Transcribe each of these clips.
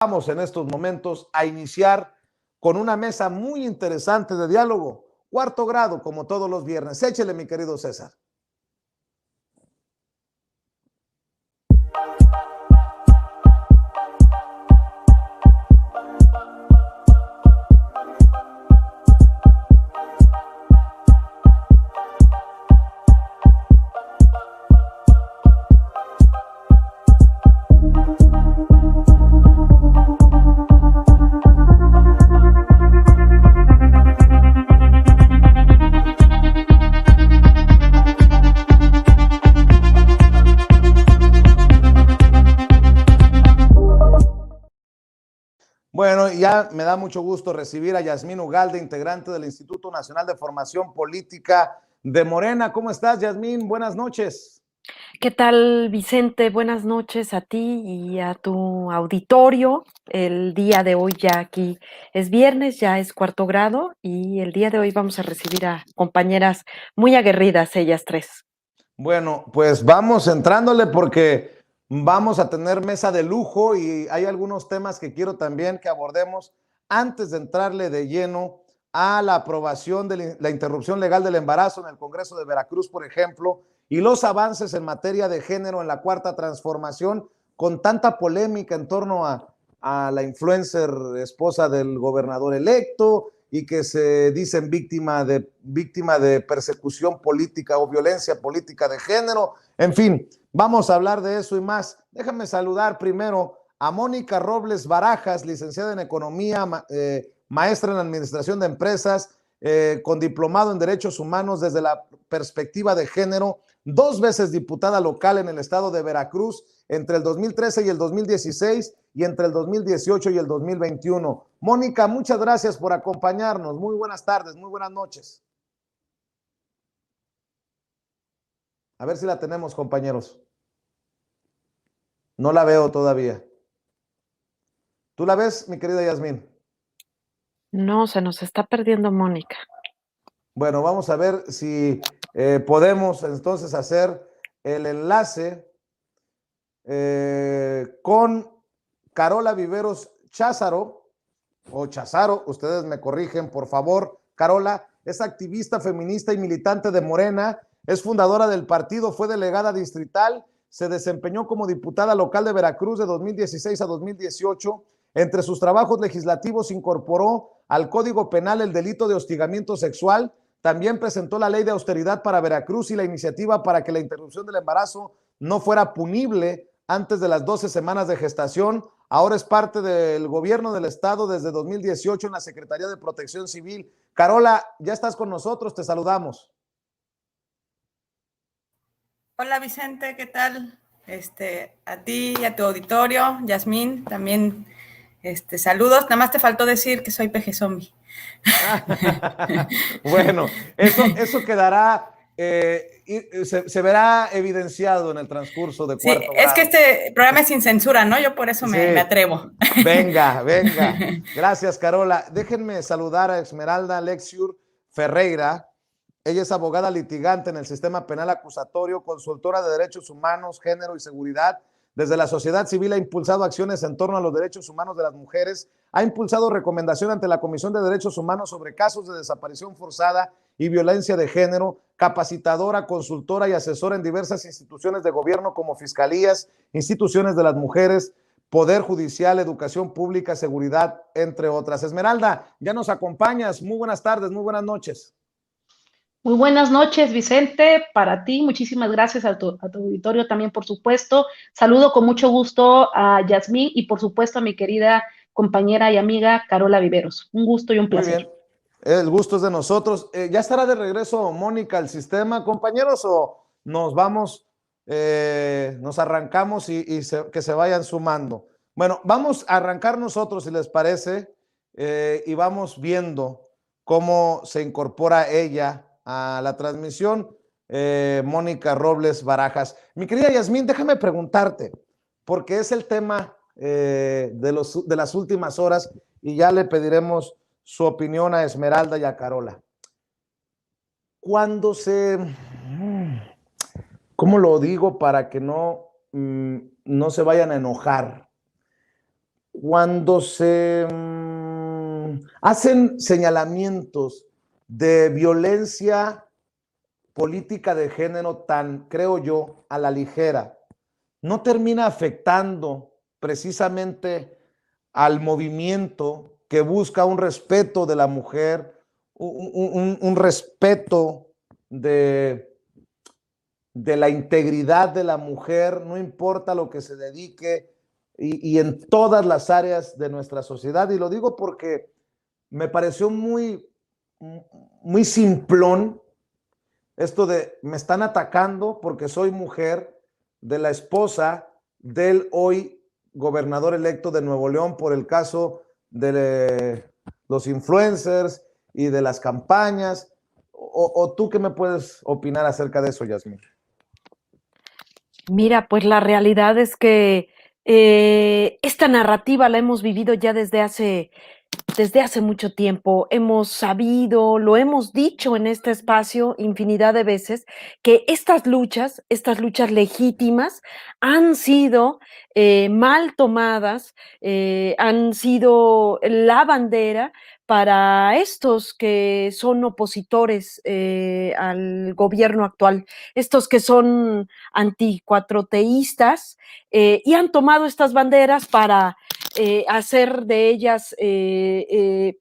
Vamos en estos momentos a iniciar con una mesa muy interesante de diálogo, cuarto grado, como todos los viernes. Échele, mi querido César. Bueno, ya me da mucho gusto recibir a Yasmín Ugalde, integrante del Instituto Nacional de Formación Política de Morena. ¿Cómo estás, Yasmín? Buenas noches. ¿Qué tal, Vicente? Buenas noches a ti y a tu auditorio. El día de hoy ya aquí es viernes, ya es cuarto grado y el día de hoy vamos a recibir a compañeras muy aguerridas, ellas tres. Bueno, pues vamos entrándole porque vamos a tener mesa de lujo y hay algunos temas que quiero también que abordemos antes de entrarle de lleno a la aprobación de la interrupción legal del embarazo en el Congreso de Veracruz, por ejemplo, y los avances en materia de género en la cuarta transformación, con tanta polémica en torno a la influencer esposa del gobernador electo y que se dicen víctima de persecución política o violencia política de género. En fin, vamos a hablar de eso y más. Déjame saludar primero a Mónica Robles Barajas, licenciada en Economía, maestra en Administración de Empresas, con diplomado en Derechos Humanos desde la perspectiva de género, 2 veces diputada local en el estado de Veracruz entre el 2013 y el 2016 y entre el 2018 y el 2021. Mónica, muchas gracias por acompañarnos. Muy buenas tardes, muy buenas noches. A ver si la tenemos, compañeros. No la veo todavía. ¿Tú la ves, mi querida Yasmín? No, se nos está perdiendo Mónica. Bueno, vamos a ver si podemos entonces hacer el enlace con Carola Viveros Cházaro, o Chazaro, ustedes me corrigen, por favor. Carola es activista feminista y militante de Morena, es fundadora del partido, fue delegada distrital, se desempeñó como diputada local de Veracruz de 2016 a 2018. Entre sus trabajos legislativos incorporó al Código Penal el delito de hostigamiento sexual. También presentó la ley de austeridad para Veracruz y la iniciativa para que la interrupción del embarazo no fuera punible antes de las 12 semanas de gestación. Ahora es parte del gobierno del estado desde 2018 en la Secretaría de Protección Civil. Carola, ya estás con nosotros, te saludamos. Hola Vicente, ¿qué tal? A ti y a tu auditorio, Yasmín, también saludos. Nada más te faltó decir que soy peje zombie. Bueno, eso quedará, se verá evidenciado en el transcurso de Sí, cuarto es que grado. este programa es sin censura, ¿no? Yo por eso Sí, me atrevo. venga, venga. Gracias, Carola. Déjenme saludar a Esmeralda Lexiur Ferreira. Ella es abogada litigante en el sistema penal acusatorio, consultora de derechos humanos, género y seguridad. Desde la sociedad civil ha impulsado acciones en torno a los derechos humanos de las mujeres, ha impulsado recomendación ante la Comisión de Derechos Humanos sobre casos de desaparición forzada y violencia de género, capacitadora, consultora y asesora en diversas instituciones de gobierno como fiscalías, instituciones de las mujeres, Poder Judicial, Educación Pública, Seguridad, entre otras. Esmeralda, ya nos acompañas. Muy buenas tardes, muy buenas noches. Muy buenas noches, Vicente, para ti, muchísimas gracias a tu auditorio también, por supuesto. Saludo con mucho gusto a Yasmín y, por supuesto, a mi querida compañera y amiga Carola Viveros. Un gusto y un placer. Muy bien, el gusto es de nosotros. ¿Ya estará de regreso Mónica al sistema, compañeros, o nos vamos, nos arrancamos que se vayan sumando? Bueno, vamos a arrancar nosotros, si les parece, y vamos viendo cómo se incorpora ella a la transmisión. Mónica Robles Barajas. Mi querida Yasmín, déjame preguntarte, porque es el tema de las últimas horas y ya le pediremos su opinión a Esmeralda y a Carola. Cuando ¿cómo lo digo para que no se vayan a enojar? cuando se hacen señalamientos de violencia política de género tan, creo yo, a la ligera, no termina afectando precisamente al movimiento que busca un respeto de la mujer, un respeto de la integridad de la mujer, no importa lo que se dedique y en todas las áreas de nuestra sociedad. Y lo digo porque me pareció muy simplón esto de me están atacando porque soy mujer de la esposa del hoy gobernador electo de Nuevo León por el caso de los influencers y de las campañas. ¿O tú qué me puedes opinar acerca de eso, Yasmín? Mira, pues la realidad es que esta narrativa la hemos vivido ya desde hace mucho tiempo. Hemos sabido, lo hemos dicho en este espacio infinidad de veces, que estas luchas legítimas han sido mal tomadas, han sido la bandera para estos que son opositores al gobierno actual, estos que son anticuatroteístas, y han tomado estas banderas para hacer de ellas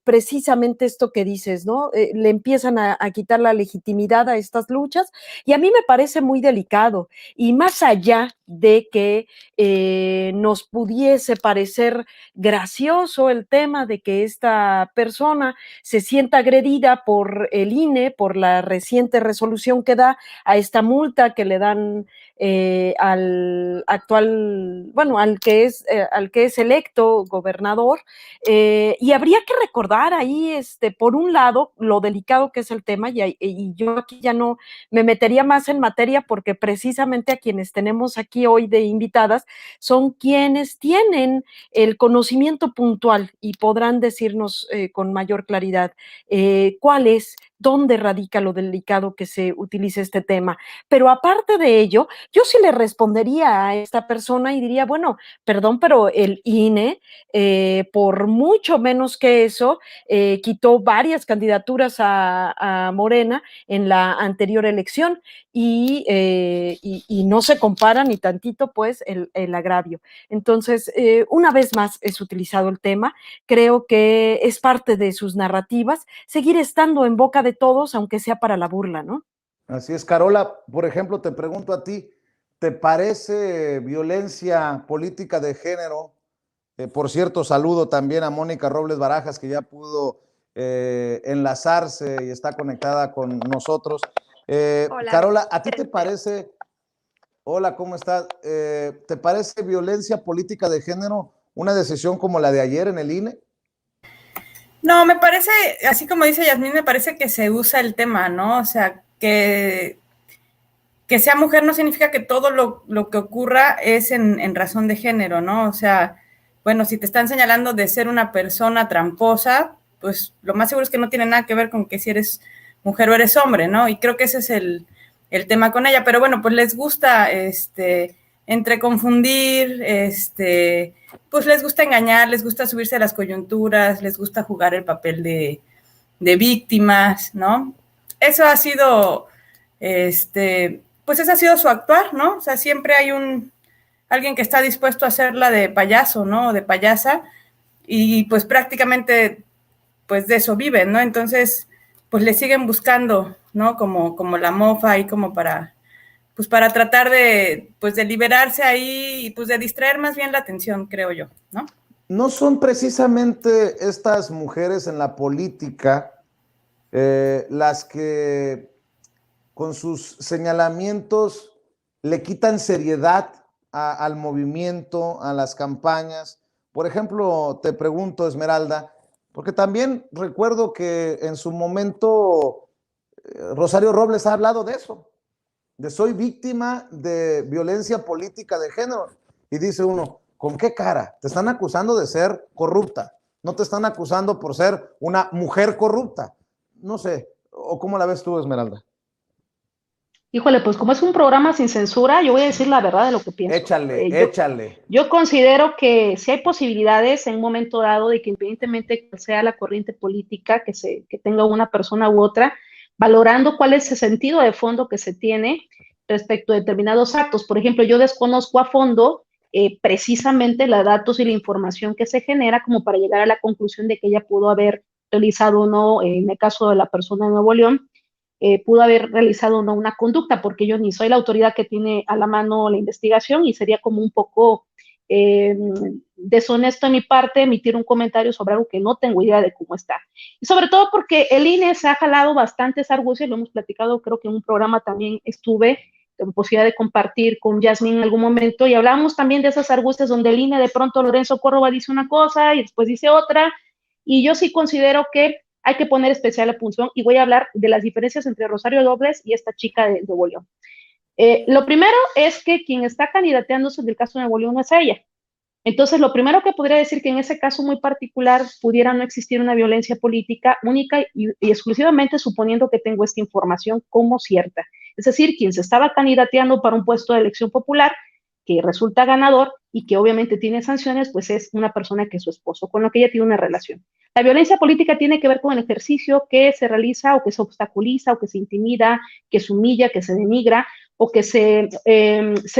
precisamente esto que dices, ¿no? Le empiezan a quitar la legitimidad a estas luchas y a mí me parece muy delicado. Y más allá de que nos pudiese parecer gracioso el tema de que esta persona se sienta agredida por el INE, por la reciente resolución que da a esta multa que le dan al actual, bueno, al que es electo gobernador, y habría que recordar ahí, por un lado, lo delicado que es el tema, y yo aquí ya no me metería más en materia porque precisamente a quienes tenemos aquí hoy de invitadas son quienes tienen el conocimiento puntual y podrán decirnos con mayor claridad cuál es, dónde radica lo delicado que se utilice este tema. Pero aparte de ello, yo sí le respondería a esta persona y diría, bueno, perdón, pero el INE, por mucho menos que eso, quitó varias candidaturas a Morena en la anterior elección y no se compara ni tantito, pues, el agravio. Entonces, una vez más es utilizado el tema, creo que es parte de sus narrativas seguir estando en boca de todos, aunque sea para la burla, ¿no? Así es, Carola, por ejemplo, te pregunto a ti, ¿te parece violencia política de género? Por cierto, saludo también a Mónica Robles Barajas, que ya pudo enlazarse y está conectada con nosotros. Hola, Carola, ¿a ti te parece, hola, ¿cómo estás? ¿Te parece violencia política de género una decisión como la de ayer en el INE? No, me parece, así como dice Yasmín, me parece que se usa el tema, ¿no? O sea, que sea mujer no significa que todo lo que ocurra es en razón de género, ¿no? O sea, bueno, si te están señalando de ser una persona tramposa, pues lo más seguro es que no tiene nada que ver con que si eres mujer o eres hombre, ¿no? Y creo que ese es el tema con ella. Pero bueno, pues les gusta entre confundir, pues les gusta engañar, les gusta subirse a las coyunturas, les gusta jugar el papel de víctimas, ¿no? Eso ha sido, pues ese ha sido su actuar, ¿no? O sea, siempre hay alguien que está dispuesto a hacerla de payaso, ¿no? O de payasa, y pues prácticamente, pues de eso viven, ¿no? Entonces, pues le siguen buscando, ¿no? Como la mofa ahí como pues para tratar de, pues de liberarse ahí y pues de distraer más bien la atención, creo yo, ¿no? ¿No son precisamente estas mujeres en la política las que con sus señalamientos le quitan seriedad al movimiento, a las campañas? Por ejemplo, te pregunto, Esmeralda, porque también recuerdo que en su momento Rosario Robles ha hablado de eso, de soy víctima de violencia política de género. Y dice uno, ¿con qué cara? Te están acusando de ser corrupta, no te están acusando por ser una mujer corrupta. No sé, ¿o cómo la ves tú, Esmeralda? Híjole, pues como es un programa sin censura, yo voy a decir la verdad de lo que pienso. Échale, Yo, échale. yo considero que si hay posibilidades en un momento dado de que independientemente que sea la corriente política que tenga una persona u otra, valorando cuál es el sentido de fondo que se tiene respecto a determinados actos. Por ejemplo, yo desconozco a fondo precisamente los datos y la información que se genera como para llegar a la conclusión de que ella pudo haber realizado o no, en el caso de la persona de Nuevo León, pudo haber realizado o no una conducta, porque yo ni soy la autoridad que tiene a la mano la investigación y sería como un poco deshonesto de mi parte emitir un comentario sobre algo que no tengo idea de cómo está. Y sobre todo porque el INE se ha jalado bastantes argucias, lo hemos platicado, creo que en un programa también estuve con posibilidad de compartir con Yasmín en algún momento, y hablábamos también de esas argucias donde el INE de pronto Lorenzo Córdoba dice una cosa y después dice otra, y yo sí considero que hay que poner especial atención y voy a hablar de las diferencias entre Rosario Robles y esta chica de Nuevo León. Lo primero es que quien está candidateándose en el caso de Nuevo León no es ella. Entonces, lo primero que podría decir que en ese caso muy particular pudiera no existir una violencia política única y exclusivamente suponiendo que tengo esta información como cierta. Es decir, quien se estaba candidateando para un puesto de elección popular, que resulta ganador y que obviamente tiene sanciones, pues es una persona que es su esposo, con lo que ella tiene una relación. La violencia política tiene que ver con el ejercicio que se realiza o que se obstaculiza o que se intimida, que se humilla, que se denigra o que se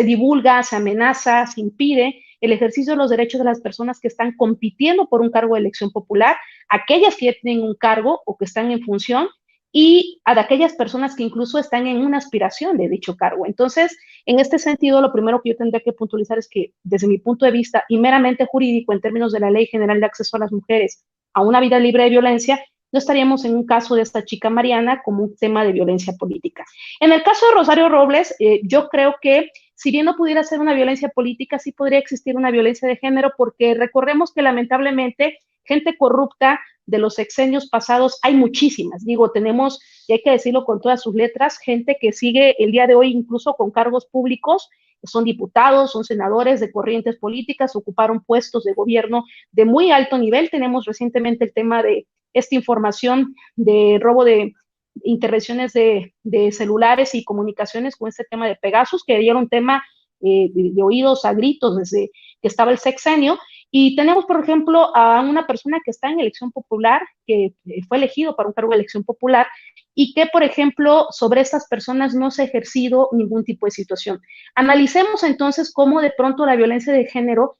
divulga, se amenaza, se impide el ejercicio de los derechos de las personas que están compitiendo por un cargo de elección popular, aquellas que ya tienen un cargo o que están en función y a de aquellas personas que incluso están en una aspiración de dicho cargo. Entonces, en este sentido, lo primero que yo tendría que puntualizar es que desde mi punto de vista y meramente jurídico en términos de la Ley General de Acceso a las Mujeres a una vida libre de violencia, no estaríamos en un caso de esta chica Mariana como un tema de violencia política. En el caso de Rosario Robles, yo creo que si bien no pudiera ser una violencia política, sí podría existir una violencia de género, porque recordemos que lamentablemente gente corrupta de los sexenios pasados hay muchísimas. Digo, tenemos, y hay que decirlo con todas sus letras, gente que sigue el día de hoy incluso con cargos públicos, son diputados, son senadores de corrientes políticas, ocuparon puestos de gobierno de muy alto nivel. Tenemos recientemente el tema de esta información de robo de intervenciones de celulares y comunicaciones con este tema de Pegasus, que era un tema de oídos a gritos desde que estaba el sexenio. Y tenemos, por ejemplo, a una persona que está en elección popular, que fue elegido para un cargo de elección popular, y que, por ejemplo, sobre estas personas no se ha ejercido ningún tipo de situación. Analicemos entonces cómo de pronto la violencia de género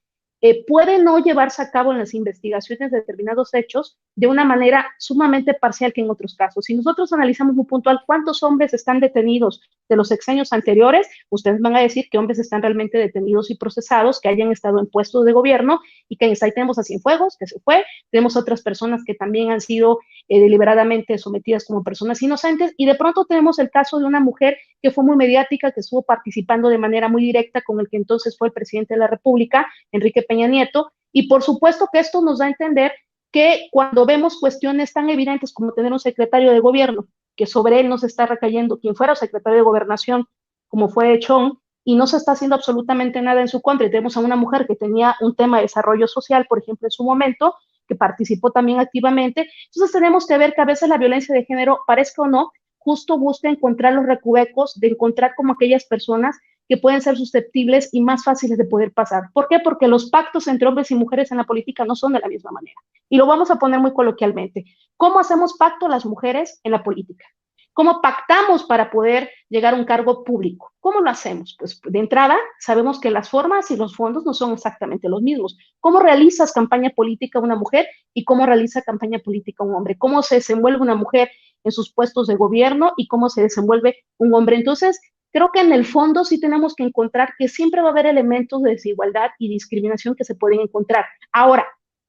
puede no llevarse a cabo en las investigaciones de determinados hechos de una manera sumamente parcial que en otros casos. Si nosotros analizamos muy puntual cuántos hombres están detenidos de los sexenios anteriores, ustedes van a decir que hombres están realmente detenidos y procesados, que hayan estado en puestos de gobierno y que ahí tenemos a Cienfuegos, que se fue, tenemos otras personas que también han sido deliberadamente sometidas como personas inocentes y de pronto tenemos el caso de una mujer que fue muy mediática, que estuvo participando de manera muy directa con el que entonces fue el presidente de la República, Enrique Peña Nieto, y por supuesto que esto nos da a entender que cuando vemos cuestiones tan evidentes como tener un secretario de gobierno, que sobre él no se está recayendo quien fuera secretario de gobernación, como fue Chong, y no se está haciendo absolutamente nada en su contra, y tenemos a una mujer que tenía un tema de desarrollo social, por ejemplo, en su momento, que participó también activamente, entonces tenemos que ver que a veces la violencia de género, parezca o no, justo busca encontrar los recovecos, de encontrar como aquellas personas que pueden ser susceptibles y más fáciles de poder pasar. ¿Por qué? Porque los pactos entre hombres y mujeres en la política no son de la misma manera. Y lo vamos a poner muy coloquialmente. ¿Cómo hacemos pacto las mujeres en la política? ¿Cómo pactamos para poder llegar a un cargo público? ¿Cómo lo hacemos? Pues de entrada, sabemos que las formas y los fondos no son exactamente los mismos. ¿Cómo realizas campaña política una mujer y cómo realiza campaña política un hombre? ¿Cómo se desenvuelve una mujer en sus puestos de gobierno y cómo se desenvuelve un hombre? Entonces, creo que en el fondo sí tenemos que encontrar que siempre va a haber elementos de desigualdad y discriminación que se pueden encontrar. Ahora,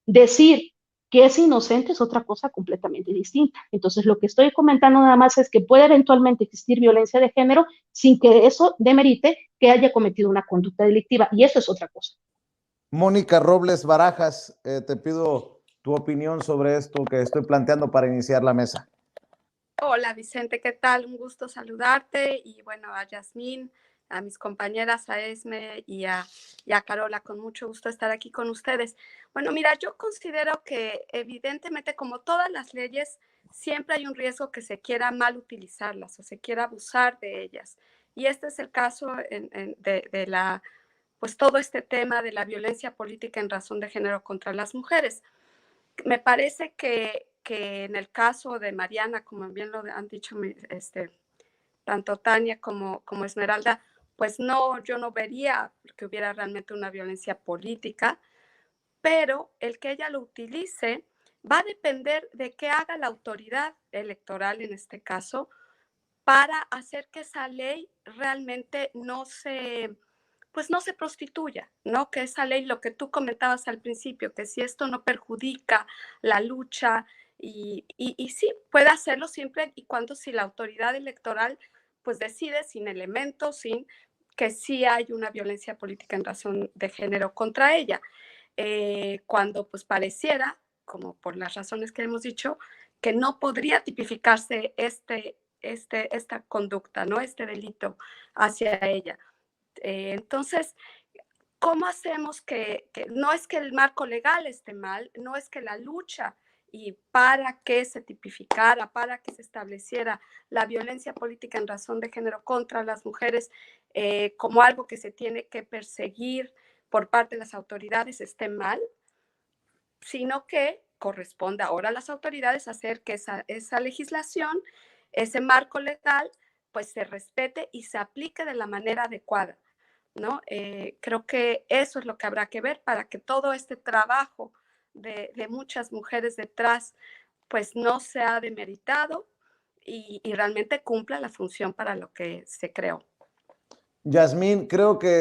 decir que es inocente es otra cosa completamente distinta. Entonces, lo que estoy comentando nada más es que puede eventualmente existir violencia de género sin que eso demerite que haya cometido una conducta delictiva, y eso es otra cosa. Mónica Robles Barajas, te pido tu opinión sobre esto que estoy planteando para iniciar la mesa. Hola Vicente, ¿qué tal? Un gusto saludarte y bueno, a Yasmín, a mis compañeras, a Esme y a Carola, con mucho gusto estar aquí con ustedes. Bueno, mira, yo considero que evidentemente como todas las leyes siempre hay un riesgo que se quiera mal utilizarlas o se quiera abusar de ellas. Y este es el caso pues todo este tema de la violencia política en razón de género contra las mujeres. Me parece que en el caso de Mariana, como bien lo han dicho tanto Tania como Esmeralda, pues no, yo no vería que hubiera realmente una violencia política, pero el que ella lo utilice va a depender de qué haga la autoridad electoral en este caso para hacer que esa ley realmente no se prostituya, ¿no? Que esa ley, lo que tú comentabas al principio, que si esto no perjudica la lucha y sí, puede hacerlo siempre y cuando si la autoridad electoral pues decide sin elementos, sin que sí hay una violencia política en razón de género contra ella. Cuando pues pareciera, como por las razones que hemos dicho, que no podría tipificarse esta conducta, ¿no? Este delito hacia ella. Entonces, ¿cómo hacemos que no es que el marco legal esté mal, no es que la lucha y para que se tipificara, para que se estableciera la violencia política en razón de género contra las mujeres como algo que se tiene que perseguir por parte de las autoridades esté mal, sino que corresponde ahora a las autoridades hacer que esa legislación, ese marco legal, pues se respete y se aplique de la manera adecuada, ¿no? Creo que eso es lo que habrá que ver para que todo este trabajo de muchas mujeres detrás, pues no sea demeritado y realmente cumpla la función para lo que se creó. Yasmín, creo que